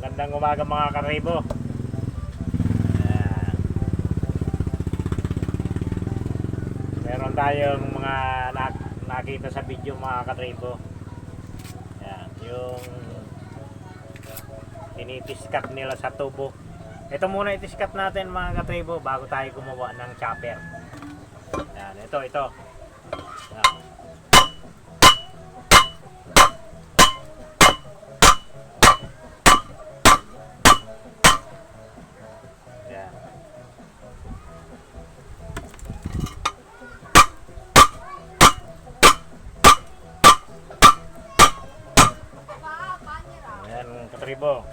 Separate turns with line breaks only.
Magandang umaga mga karibo. Ayan. Meron tayong mga nakita sa video mga karibo. Ayan, yung tinitiskat nila sa tubo. Ito muna itiskat natin mga katribo bago tayo gumawa ng chopper. Ayan, ito. Ayan. Ayan. Ayan katribo.